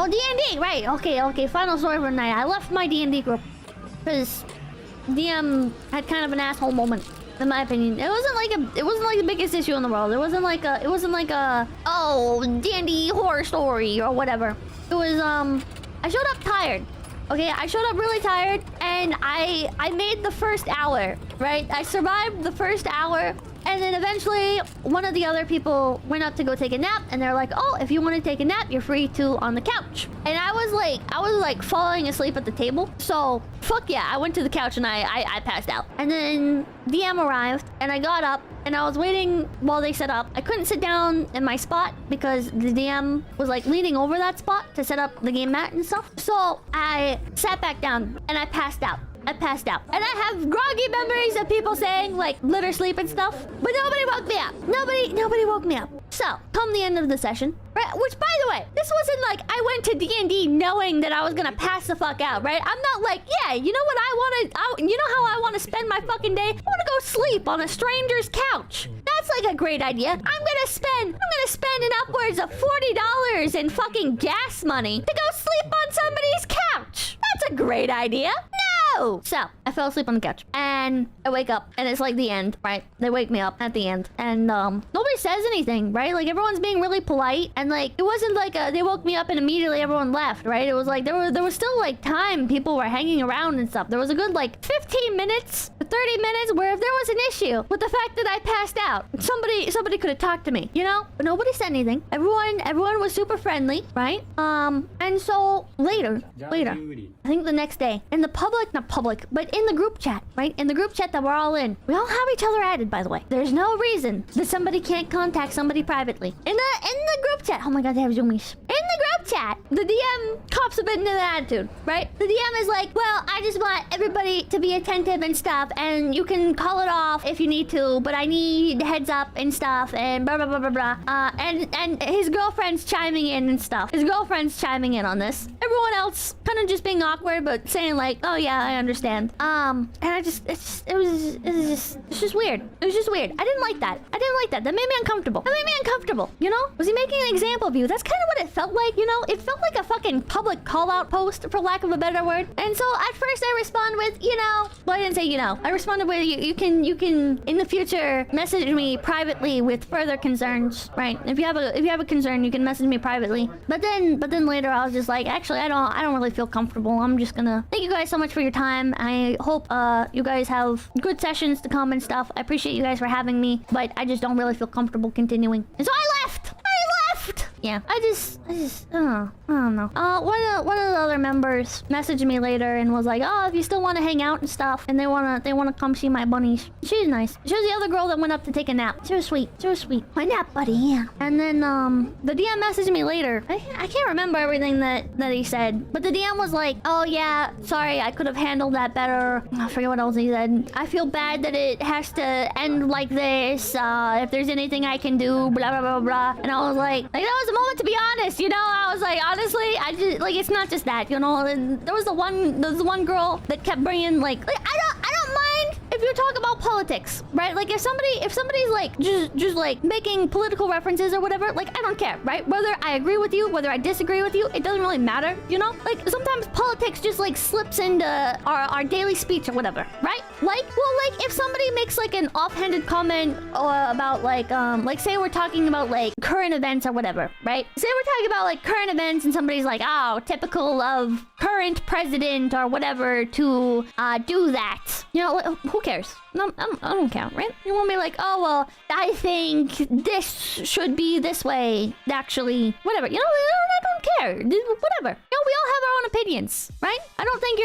Oh, DnD, right. Okay. Final story for the night. I left my DnD group because DM had kind of an asshole moment, in my opinion. It wasn't like the biggest issue in the world. It wasn't like a oh, DnD horror story or whatever. It was I showed up tired. Okay, I showed up really tired, and I made the first hour, right? I survived the first hour, and then eventually one of the other people went up to go take a nap, and they're like, "Oh, if you want to take a nap, you're free to on the couch." And I was like falling asleep at the table. So fuck yeah, I went to the couch and I passed out. And then DM arrived, and I got up, and I was waiting while they set up. I couldn't sit down in my spot because the DM was like leaning over that spot to set up the game mat and stuff. So I sat back down and I passed out. And I have groggy memories of people saying like litter sleep and stuff, but nobody woke me up. Nobody woke me up. So come the end of the session, right? Which, by the way, this wasn't like I went to D&D knowing that I was gonna pass the fuck out, right? I'm not like, yeah, you know what you know how I want to spend my fucking day? I want to go sleep on a stranger's couch. That's like a great idea. I'm gonna spend an upwards of $40 in fucking gas money to go sleep on somebody's couch. That's a great idea. No! So, I fell asleep on the couch. And I wake up, and it's like the end, right? They wake me up at the end. And, nobody says anything, right? Like, everyone's being really polite. And, like, it wasn't like they woke me up and immediately everyone left, right? It was like, there was still, like, time. People were hanging around and stuff. There was a good, like, 15 minutes, 30 minutes where if there was an issue with the fact that I passed out, somebody could have talked to me, you know? But nobody said anything. Everyone was super friendly, right? And so, later, I think the next day, in the not public, but in the group chat, right? In the group chat that we're all in. We all have each other added, by the way. There's no reason that somebody can't contact somebody privately. In the group chat. Oh my god, they have zoomies. In the group chat, the DM cops a bit into the attitude, right? The DM is like, well, I just want everybody to be attentive and stuff, and you can call it off if you need to, but I need heads up and stuff, and blah, blah, blah, blah, blah. And his girlfriend's chiming in and stuff. His girlfriend's chiming in on this. Everyone else kind of just being awkward, but saying like, oh yeah, I understand. And it's just weird. It was just weird. I didn't like that. That made me uncomfortable. You know? Was he making an example of you? That's kind of what it felt like, you know? It felt like a fucking public call-out post, for lack of a better word. And so at first I respond with, you know, well, I didn't say you know. I responded with, you can in the future message me privately with further concerns, right? If you have a concern, you can message me privately. But then later I was just like, actually, I don't really feel comfortable. I'm just gonna thank you guys so much for your time. I hope you guys have good sessions to come and stuff. I appreciate you guys for having me, but I just don't really feel comfortable continuing. And so I left. Yeah, I don't know. One of the other members messaged me later and was like, oh, if you still want to hang out and stuff, and they wanna come see my bunnies. She's nice. She was the other girl that went up to take a nap. She was sweet. My nap buddy, yeah. And then the DM messaged me later. I can't remember everything that he said, but the DM was like, oh yeah, sorry, I could have handled that better. I forget what else he said. I feel bad that it has to end like this. If there's anything I can do, blah blah blah blah. And I was like that was a moment to be honest, you know. I was like, honestly, I just like, it's not just that, you know. And there was the one girl that kept bringing like I don't mind if you talk about politics, right? Like if somebody's like just like making political references or whatever, like I don't care, right? Whether I agree with you, whether I disagree with you, it doesn't really matter, you know. Like sometimes politics just like slips into our daily speech or whatever, right? Like, well, like if somebody makes like an offhanded comment about like say we're talking about like current events or whatever, right? Say we're talking about like current events and somebody's like, oh, typical of current president or whatever to do that, you know. Who cares? No, I don't care, right? You won't be like, oh, well, I think this should be this way, actually. Whatever, you know, I don't care. Whatever. You know, we all have our own opinions, right? I don't think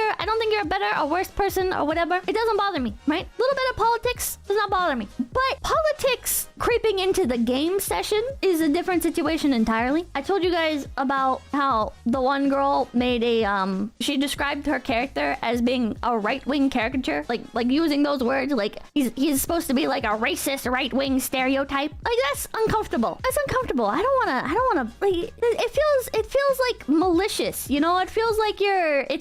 you're a better or worse person or whatever. It doesn't bother me, right? A little bit of politics does not bother me. But politics creeping into the game session is a different situation entirely. I told you guys about how the one girl made a, she described her character as being a right-wing caricature, like using those words. Like he's supposed to be like a racist right-wing stereotype. Like that's uncomfortable. I don't wanna like it feels like malicious, you know. It feels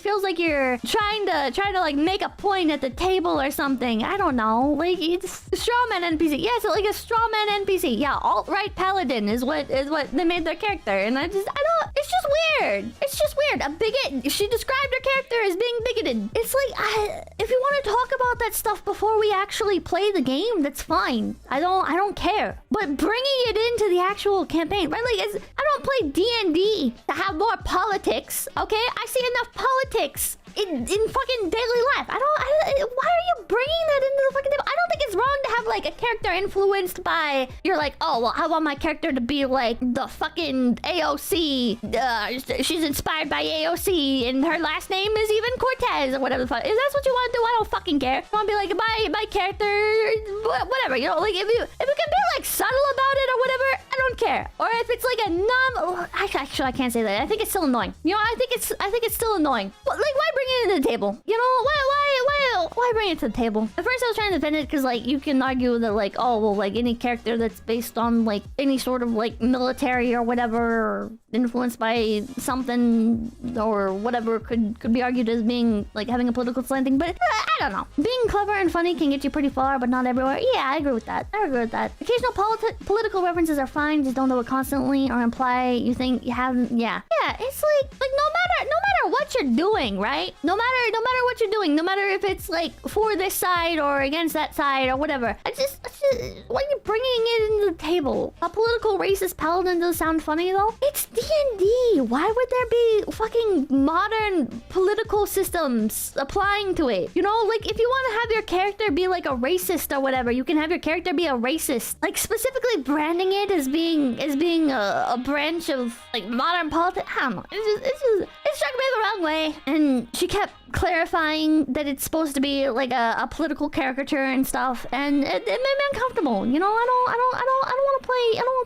feels like you're trying to like make a point at the table or something. I don't know. Like it's strawman NPC. Yeah, so like a strawman NPC. Yeah, alt-right paladin is what they made their character, and I don't. It's just weird. It's just weird. A bigot. She described her character as being bigoted. It's like if you want to talk about that stuff before we actually play the game, that's fine. I don't care. But bringing it into the actual campaign, right? Like I don't play DnD to have more politics. Okay, I see enough politics in fucking daily life. Why are you bringing that into the fucking table? I don't think it's wrong to have like a character influenced by. You're like, oh well, I want my character to be like the fucking AOC. She's inspired by AOC, and her last name is even Cortez or whatever the fuck. If that's what you want to do, I don't fucking care. I want to be like my character, whatever. You know, like if you can be like subtle about it or whatever, I don't care. Or if it's like a actually I can't say that. I think it's still annoying. You know, I think it's still annoying. But like, why bring it to the table? You know, why bring it to the table? At first I was trying to defend it because like you can argue that like, oh well, like any character that's based on like any sort of like military or whatever, or influenced by something or whatever could be argued as being like having a political slanting. But I don't know. Being clever and funny can get you pretty far, but not everywhere. Yeah, I agree with that. Occasional political references are fine. Just don't do it constantly or imply you think you haven't. Yeah, it's like no matter what you're doing, right? No matter what you're doing, no matter if it's like for this side or against that side or whatever. I just why are you bringing it into the table? A political racist paladin does sound funny though. It's D&D. Why would there be fucking modern political systems applying to it? You know, like if you want to have your character be like a racist or whatever, you can have your character be a racist. Like specifically branding it as being a branch of like modern politics. I don't know. It struck me the wrong way. And she kept clarifying that it's supposed to be like a political caricature and stuff, and it made me uncomfortable. You know, I don't want to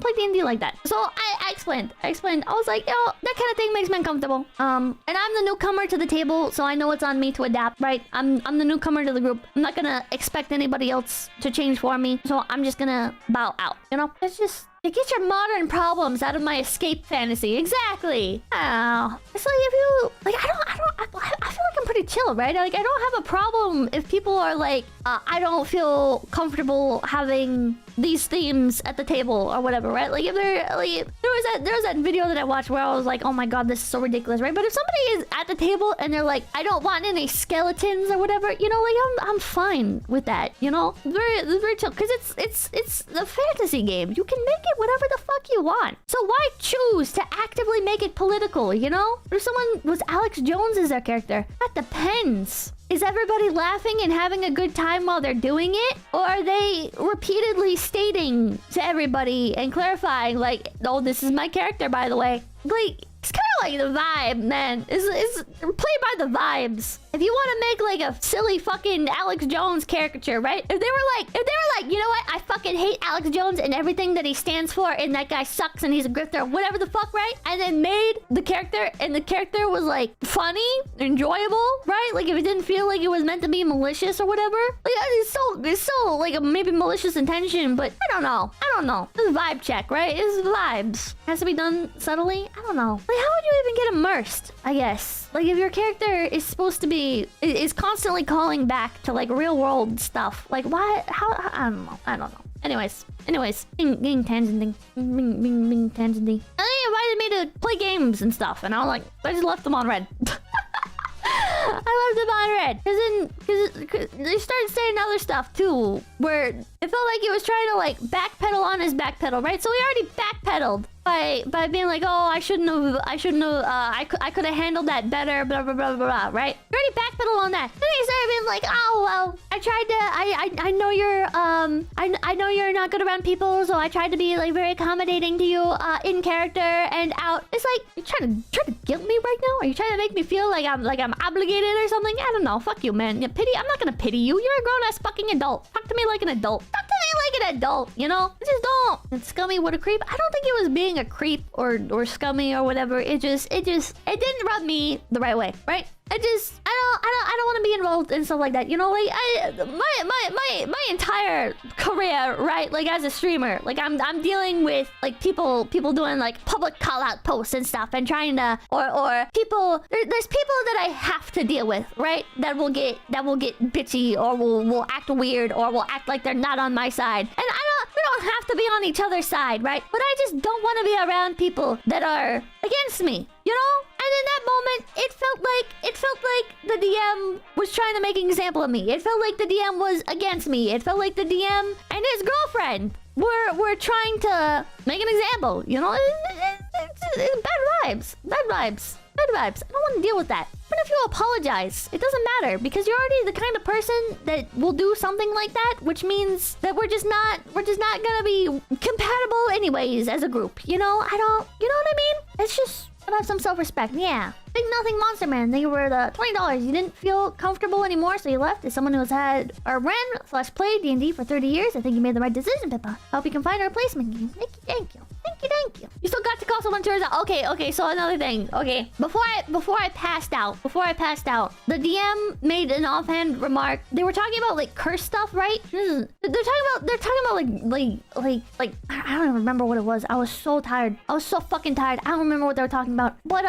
play D&D like that. So I explained. I was like, yo, that kind of thing makes me uncomfortable. And I'm the newcomer to the table, so I know it's on me to adapt, right? I'm the newcomer to the group. I'm not gonna expect anybody else to change for me, so I'm just gonna bow out. You know, it's just. Get your modern problems out of my escape fantasy. Exactly. Oh, it's like if you like, I feel like I'm pretty chill, right? Like I don't have a problem if people are like, I don't feel comfortable having these themes at the table or whatever, right? Like if they're like, there was that video that I watched where I was like, oh my god, this is so ridiculous, right? But if somebody is at the table and they're like, I don't want any skeletons or whatever, you know, like I'm fine with that, you know? It's very chill because it's a fantasy game. You can make it whatever the fuck you want. So why choose to actively make it political, you know? If someone was Alex Jones as their character, that depends. Is everybody laughing and having a good time while they're doing it? Or are they repeatedly stating to everybody and clarifying like, oh, this is my character, by the way? Like, it's kind of like the vibe, man. It's play by the vibes. If you want to make like a silly fucking Alex Jones caricature, right? If they were like, you know what? I fucking hate Alex Jones and everything that he stands for, and that guy sucks and he's a grifter, whatever the fuck, right? And then made the character, and the character was like funny, enjoyable, right? Like if it didn't feel like it was meant to be malicious or whatever. Like it's so like a maybe malicious intention, but I don't know. It's a vibe check, right? It's vibes. Has to be done subtly. I don't know. Like how would you even get immersed? I guess. Like if your character is supposed to be is constantly calling back to like real world stuff. Like why? How? I don't know. Anyways, being tangenting. Being tangenting. And they invited me to play games and stuff, and I was like, I just left them on red. I left them on red because they started saying other stuff too, where it felt like he was trying to like backpedal on his backpedal, right? So he already backpedaled by being like, oh, I could have handled that better, blah blah blah blah blah, right? He already backpedaled on that. Then he started being like, oh well, I know you're not good around people, so I tried to be like very accommodating to you in character and out. It's like you're trying to guilt me right now? Are you trying to make me feel like I'm obligated or something? I don't know. Fuck you, man. I'm not gonna pity you. You're a grown-ass fucking adult. Talk to me like an adult. You know? I just don't. And Scummy, what a creep. I don't think it was being a creep or scummy or whatever. It didn't rub me the right way, right? I I don't want to be involved in stuff like that. You know, like my entire career, right? Like as a streamer, like I'm dealing with like people doing like public call out posts and stuff and trying to or people there's people that I have to deal with, right? That will get bitchy or will act weird or will act like they're not on my side. And we don't have to be on each other's side, right? But I just don't want to be around people that are against me, you know? And in that moment, it felt like the DM was trying to make an example of me. It felt like the DM was against me. It felt like the DM and his girlfriend were trying to make an example, you know? It's bad vibes. Bad vibes. Bad vibes. I don't want to deal with that. But if you apologize, it doesn't matter because you're already the kind of person that will do something like that, which means that we're just not gonna be compatible anyways as a group. You know, you know what I mean? It's just have some self-respect. Yeah. Big Nothing Monster Man, thank you for the $20. You didn't feel comfortable anymore, so you left. As someone who has had or ran/played D&D for 30 years, I think you made the right decision, Pippa. I hope you can find a replacement. Thank you. You still got to call someone towards out. Okay, so another thing. Okay. Before I passed out, the DM made an offhand remark. They were talking about like curse stuff, right? They're talking about like I don't even remember what it was. I was so tired. I was so fucking tired. I don't remember what they were talking about. But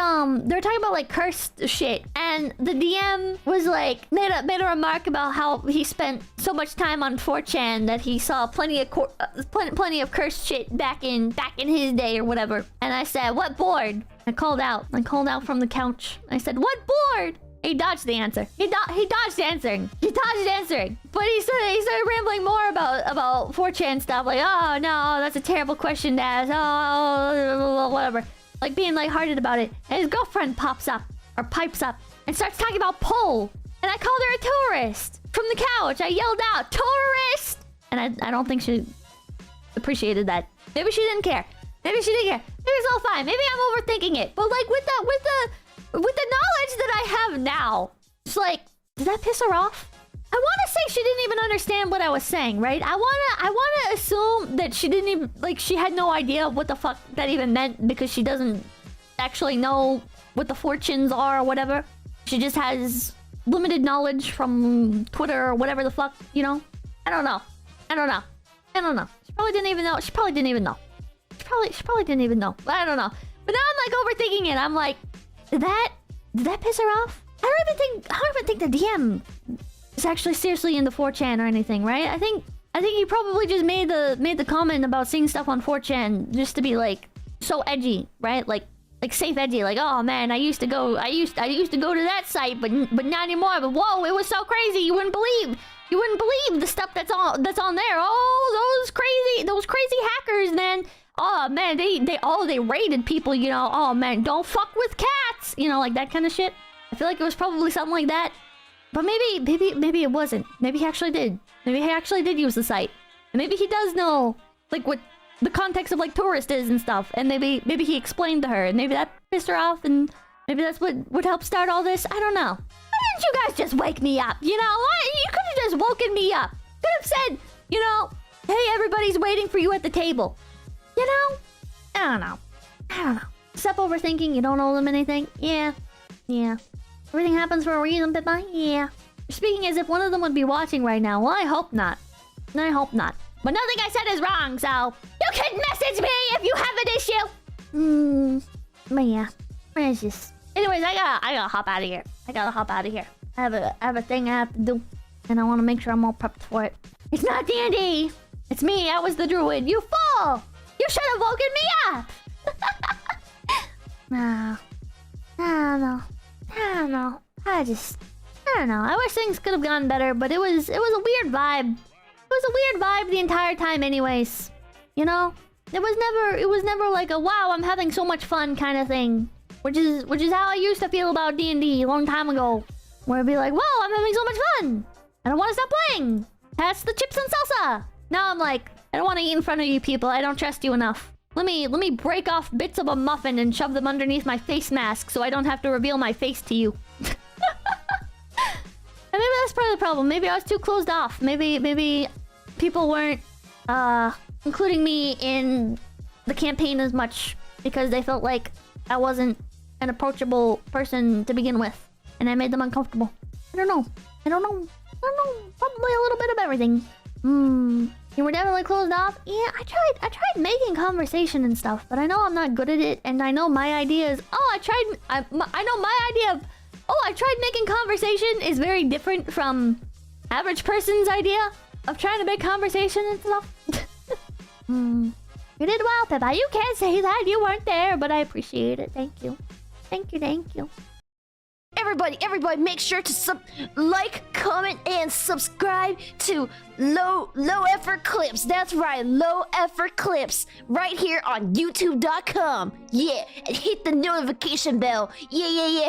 they're talking about like cursed shit. And the DM was like made a remark about how he spent so much time on 4chan that he saw plenty of cursed shit back in his day or whatever. And I said, "What board?" I called out from the couch. I said, "What board?" He dodged the answer. He dodged answering. But he started rambling more about 4chan stuff. Like, "Oh no, that's a terrible question to ask. Oh, whatever." Like being lighthearted about it. And his girlfriend pipes up and starts talking about pole. And I called her a tourist from the couch. I yelled out, "Tourist!" And I don't think she appreciated that. Maybe she didn't care. Maybe it's all fine. Maybe I'm overthinking it. But like with the knowledge that I have now, it's like, did that piss her off? I want to say she didn't even understand what I was saying, right? I wanna assume that she didn't even she had no idea what the fuck that even meant because she doesn't actually know what the fortunes are or whatever. She just has limited knowledge from Twitter or whatever the fuck, you know? I don't know. She probably didn't even know. She probably didn't even know. I don't know. But now I'm like overthinking it. I'm like, did that piss her off? I don't even think the DM is actually seriously into 4chan or anything, right? I think he probably just made the comment about seeing stuff on 4chan just to be like so edgy, right? Like safe edgy. Like, "Oh man, I used to go to that site, but not anymore. But whoa, it was so crazy. You wouldn't believe the stuff that's on there. Oh, those crazy hackers, man. Oh man, they raided people, you know. Oh man, don't fuck with cats, you know, like that kind of shit." I feel like it was probably something like that. But maybe it wasn't. Maybe he actually did. Maybe he actually did use the site. And maybe he does know like what the context of like tourist is and stuff. And maybe he explained to her and maybe that pissed her off and maybe that's what would help start all this. I don't know. Why didn't you guys just wake me up? You know, you could have just woken me up. Could have said, you know, "Hey, everybody's waiting for you at the table." You know? I don't know. Stop overthinking. You don't owe them anything. Yeah. Everything happens for a reason, Pippa. Yeah. You're speaking as if one of them would be watching right now. Well, I hope not. But nothing I said is wrong, so you can message me if you have an issue. But yeah. Precious. Anyways, I gotta hop out of here. I have a thing I have to do. And I want to make sure I'm all prepped for it. It's not D&D. It's me. I was the druid. You fool! You should have woken me up! No. I don't know. I don't know. I wish things could have gone better, but it was a weird vibe. It was a weird vibe the entire time anyways. You know? It was never like a wow, I'm having so much fun kind of thing. Which is how I used to feel about D&D a long time ago. Where I'd be like, whoa, I'm having so much fun! I don't want to stop playing! Pass the chips and salsa! Now I'm like, I don't want to eat in front of you people. I don't trust you enough. Let me break off bits of a muffin and shove them underneath my face mask so I don't have to reveal my face to you. And maybe that's part of the problem. Maybe I was too closed off. Maybe people weren't including me in the campaign as much because they felt like I wasn't an approachable person to begin with, and I made them uncomfortable. I don't know. Probably a little bit of everything. You were definitely closed off. Yeah, I tried making conversation and stuff, but I know I'm not good at it, and I know my idea is. Oh, I know my idea of. Oh, I tried making conversation is very different from average person's idea of trying to make conversation and stuff. You did well, Pippa. You can't say that. You weren't there, but I appreciate it. Thank you. Thank you. Everybody, make sure to like, comment, and subscribe to Low Effort Clips. That's right, Low Effort Clips. Right here on YouTube.com. Yeah, and hit the notification bell. Yeah.